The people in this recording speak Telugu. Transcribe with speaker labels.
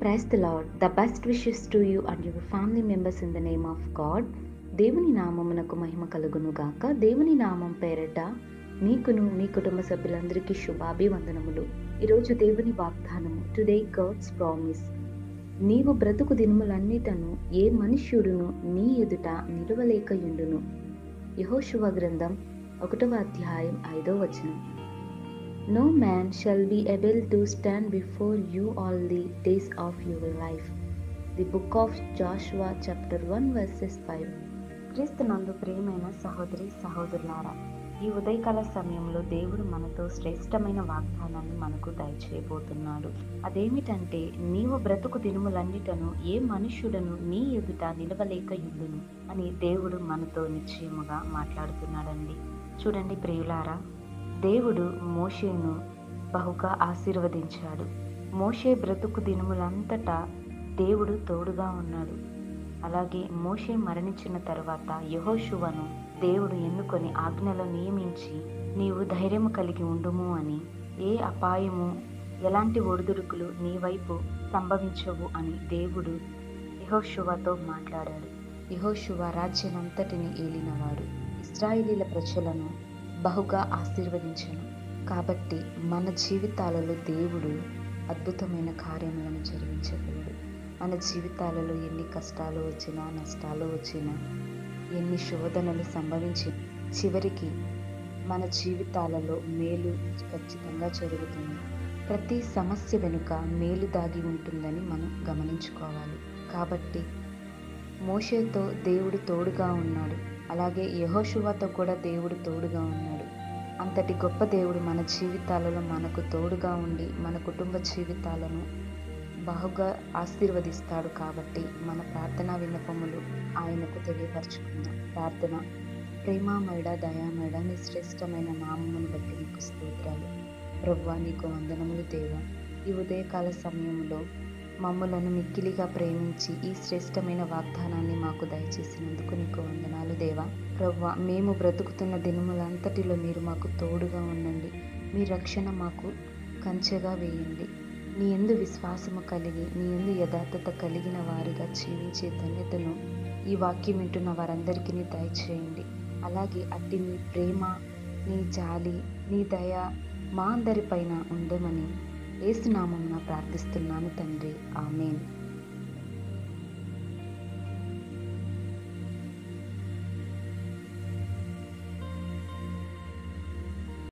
Speaker 1: Praise the Lord. The best wishes to you and your family members in the name of God. దేవుని నామమునకు మహిమ కలుగును గాక. దేవుని నామం పేరట మీకును మీ కుటుంబ సభ్యులందరికీ శుభాభివందనములు. ఈరోజు దేవుని వాగ్దానము, టుడే గాడ్స్ ప్రామిస్. నీవు బ్రతుకు దినములన్నిటను ఏ మనుష్యుడును నీ ఎదుట నిలవలేకయుండును. యెహోషువ గ్రంథం 1వ అధ్యాయం 5వ వచనం. No man shall be able to stand before you all the days of your life. The book of Joshua chapter 1 verses 5. క్రీస్తునందు ప్రియమైన సహోదరి సహోదరులారా, ఈ ఉదయకాల సమయంలో దేవుడు మనతో శ్రేష్టమైన వాగ్దానాన్ని మనకు దయచేయబోతున్నాడు. అదేమిటంటే, నీవు బ్రతుకు దినములన్నిటను ఏ మనుష్యుడను నీ ఎదుట నిలవలేకయుండును అని దేవుడు మనతో నిశ్చయముగా మాట్లాడుతున్నాడండి. చూడండి ప్రియులారా, దేవుడు మోషేను బహుగా ఆశీర్వదించాడు. మోషే బ్రతుకు దినములంతటా దేవుడు తోడుగా ఉన్నాడు. అలాగే మోషే మరణించిన తర్వాత యెహోషువను దేవుడు ఎన్నుకొని ఆజ్ఞలు నియమించి, నీవు ధైర్యము కలిగి ఉండుము అని, ఏ అపాయము ఎలాంటి ఒడిదుడుకులు నీ వైపు సంభవించవు అని దేవుడు యెహోషువతో మాట్లాడాడు. యెహోషువ రాజ్యమంతటిని ఏలినవాడు. ఇశ్రాయేలీల ప్రజలను బహుగా ఆశీర్వదించను. కాబట్టి మన జీవితాలలో దేవుడు అద్భుతమైన కార్యములను జరిగించగలడు. మన జీవితాలలో ఎన్ని కష్టాలు వచ్చినా, నష్టాలు వచ్చినా, ఎన్ని శోధనలు సంభవించి, చివరికి మన జీవితాలలో మేలు ఖచ్చితంగా జరుగుతుంది. ప్రతి సమస్య వెనుక మేలు దాగి ఉంటుందని మనం గమనించుకోవాలి. కాబట్టి మోషేతో దేవుడు తోడుగా ఉన్నాడు. అలాగే యెహోషువతో కూడా దేవుడు తోడుగా ఉన్నాడు. అంతటి గొప్ప దేవుడు మన జీవితాలలో మనకు తోడుగా ఉండి మన కుటుంబ జీవితాలను బహుగా ఆశీర్వదిస్తాడు. కాబట్టి మన ప్రార్థనా విన్నపములు ఆయనకు తెలియపరచుకుందాం. ప్రార్థన. ప్రేమామయుడ, దయామయుడ, నీ శ్రేష్టమైన నామమును బట్టి నీకు స్తోత్రాలు. ప్రభువా, నీకు వందనములు దేవా. ఈ ఉదయకాల సమయంలో మమ్ములను మిక్కిలిగా ప్రేమించి ఈ శ్రేష్టమైన వాగ్దానాన్ని మాకు దయచేసినందుకు నీకు వందనాలు దేవా. ప్రభువా, మేము బ్రతుకుతున్న దినములంతటిలో మీరు మాకు తోడుగా ఉండండి. మీ రక్షణ మాకు కంచెగా వేయండి. నీ యందు విశ్వాసము కలిగి, నీ యందు యథార్థత కలిగిన వారిగా జీవించే ధన్యతను ఈ వాక్యం వింటున్న వారందరికీ దయచేయండి. అలాగే అట్టి నీ ప్రేమ, నీ జాలి, నీ దయ మా అందరిపైన ఉండమని యేసు నామమున ప్రార్థిస్తున్నాను తండ్రి. ఆమేన్.